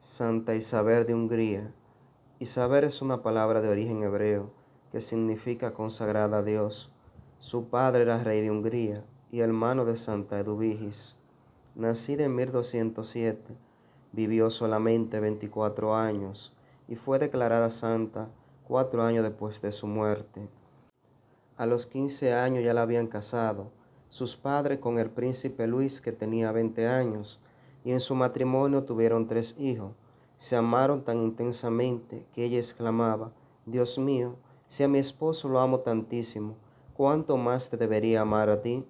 Santa Isabel de Hungría. Isabel es una palabra de origen hebreo que significa consagrada a Dios. Su padre era rey de Hungría y hermano de Santa Eduvigis. Nacida en 1207, vivió solamente 24 años y fue declarada santa 4 años después de su muerte. A los 15 años ya la habían casado sus padres con el príncipe Luis, que tenía 20 años, y en su matrimonio tuvieron 3 hijos. Se amaron tan intensamente que ella exclamaba: Dios mío, si a mi esposo lo amo tantísimo, ¿cuánto más te debería amar a ti?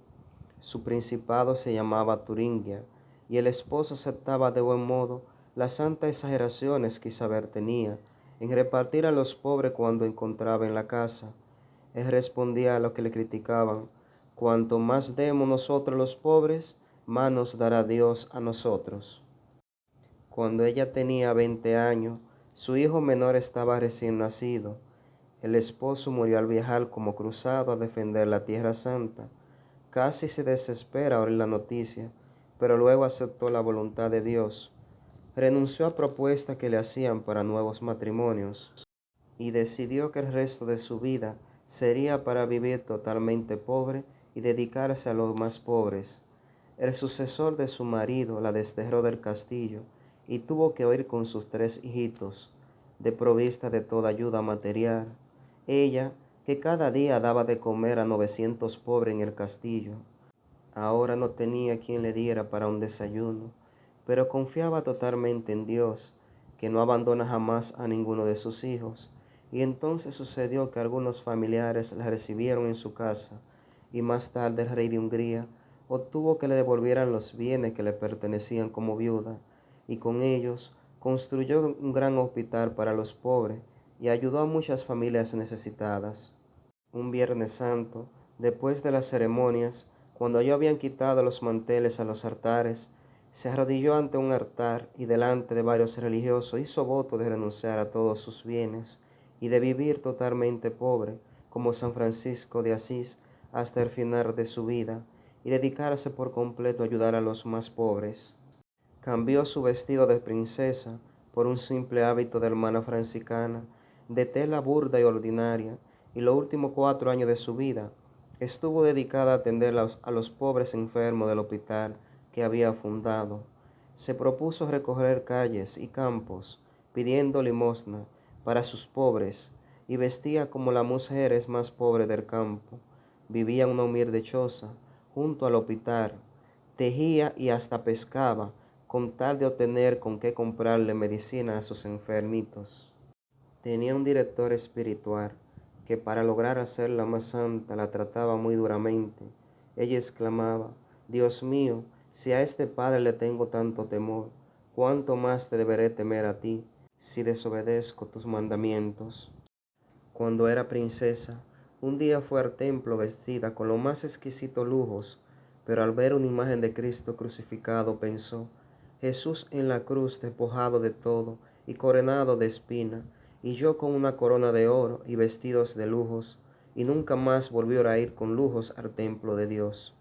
Su principado se llamaba Turingia, y el esposo aceptaba de buen modo las santas exageraciones que Isabel tenía en repartir a los pobres cuando encontraba en la casa. Él respondía a lo que le criticaban: cuanto más demos nosotros los pobres, más nos dará Dios a nosotros. Cuando ella tenía 20 años, su hijo menor estaba recién nacido. El esposo murió al viajar como cruzado a defender la Tierra Santa. Casi se desespera al oír la noticia, pero luego aceptó la voluntad de Dios. Renunció a propuestas que le hacían para nuevos matrimonios y decidió que el resto de su vida sería para vivir totalmente pobre y dedicarse a los más pobres. El sucesor de su marido la desterró del castillo y tuvo que huir con sus 3 hijitos, desprovista de toda ayuda material. Ella, que cada día daba de comer a 900 pobres en el castillo, ahora no tenía quien le diera para un desayuno, pero confiaba totalmente en Dios, que no abandona jamás a ninguno de sus hijos. Y entonces sucedió que algunos familiares la recibieron en su casa, y más tarde el rey de Hungría obtuvo que le devolvieran los bienes que le pertenecían como viuda, y con ellos construyó un gran hospital para los pobres y ayudó a muchas familias necesitadas. Un Viernes Santo, después de las ceremonias, cuando ya habían quitado los manteles a los altares, se arrodilló ante un altar y delante de varios religiosos hizo voto de renunciar a todos sus bienes y de vivir totalmente pobre, como San Francisco de Asís, hasta el final de su vida, y dedicarse por completo a ayudar a los más pobres. Cambió su vestido de princesa por un simple hábito de hermana franciscana, de tela burda y ordinaria, y los últimos 4 años de su vida estuvo dedicada a atender a los pobres enfermos del hospital que había fundado. Se propuso recorrer calles y campos pidiendo limosna para sus pobres, y vestía como las mujeres más pobres del campo. Vivía en una humilde choza junto al hospital, tejía y hasta pescaba con tal de obtener con qué comprarle medicina a sus enfermitos. Tenía un director espiritual que, para lograr hacerla más santa, la trataba muy duramente. Ella exclamaba: Dios mío, si a este padre le tengo tanto temor, ¿cuánto más te deberé temer a ti, si desobedezco tus mandamientos? Cuando era princesa, un día fue al templo vestida con los más exquisitos lujos, pero al ver una imagen de Cristo crucificado pensó: Jesús en la cruz despojado de todo y coronado de espina, y yo con una corona de oro y vestidos de lujos, y nunca más volvió a ir con lujos al templo de Dios.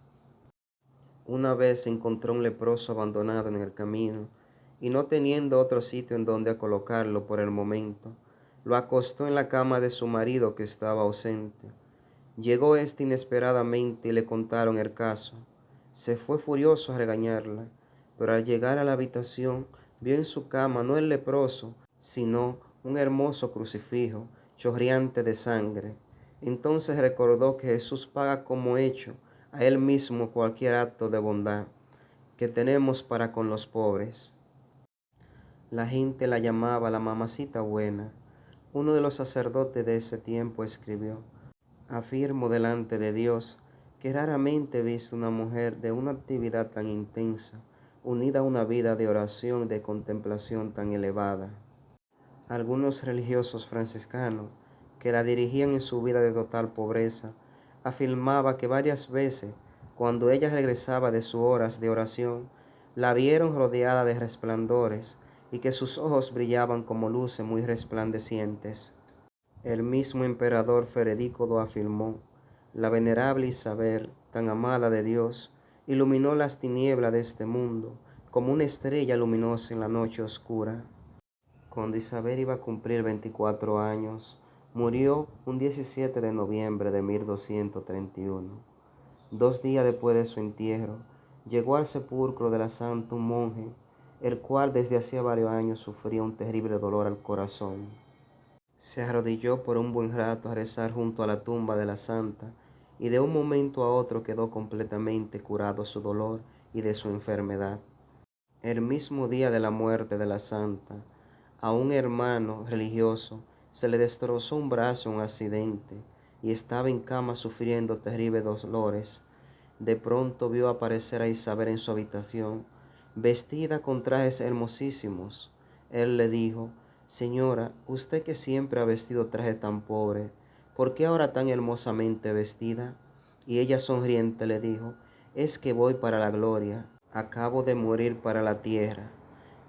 Una vez encontró un leproso abandonado en el camino, y no teniendo otro sitio en donde colocarlo por el momento, lo acostó en la cama de su marido, que estaba ausente. Llegó éste inesperadamente y le contaron el caso. Se fue furioso a regañarla, pero al llegar a la habitación vio en su cama no el leproso, sino un hermoso crucifijo, chorreante de sangre. Entonces recordó que Jesús paga como hecho a Él mismo cualquier acto de bondad que tenemos para con los pobres. La gente la llamaba la mamacita buena. Uno de los sacerdotes de ese tiempo escribió: afirmo delante de Dios que raramente he visto una mujer de una actividad tan intensa, unida a una vida de oración y de contemplación tan elevada. Algunos religiosos franciscanos, que la dirigían en su vida de total pobreza, afirmaba que varias veces, cuando ella regresaba de sus horas de oración, la vieron rodeada de resplandores y que sus ojos brillaban como luces muy resplandecientes. El mismo emperador Federico lo afirmó: la venerable Isabel, tan amada de Dios, iluminó las tinieblas de este mundo como una estrella luminosa en la noche oscura. Cuando Isabel iba a cumplir 24 años, murió un 17 de noviembre de 1231. 2 días después de su entierro, llegó al sepulcro de la santa un monje, el cual desde hacía varios años sufría un terrible dolor al corazón. Se arrodilló por un buen rato a rezar junto a la tumba de la santa, y de un momento a otro quedó completamente curado de su dolor y de su enfermedad. El mismo día de la muerte de la santa, a un hermano religioso se le destrozó un brazo en un accidente y estaba en cama sufriendo terribles dolores. De pronto vio aparecer a Isabel en su habitación, vestida con trajes hermosísimos. Él le dijo: Señora, usted que siempre ha vestido trajes tan pobres, ¿por qué ahora tan hermosamente vestida? Y ella sonriente le dijo: Es que voy para la gloria, acabo de morir para la tierra.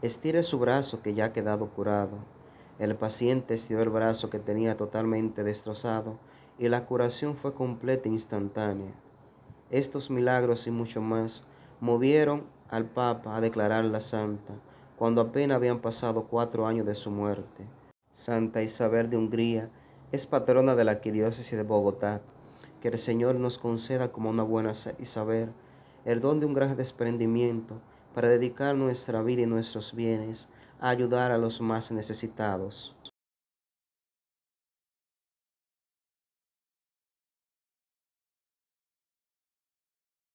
Estire su brazo que ya ha quedado curado. El paciente estiró el brazo que tenía totalmente destrozado y la curación fue completa e instantánea. Estos milagros y mucho más movieron al Papa a declararla santa, cuando apenas habían pasado 4 años de su muerte. Santa Isabel de Hungría es patrona de la arquidiócesis de Bogotá. Que el Señor nos conceda como una buena Isabel el don de un gran desprendimiento para dedicar nuestra vida y nuestros bienes a ayudar a los más necesitados.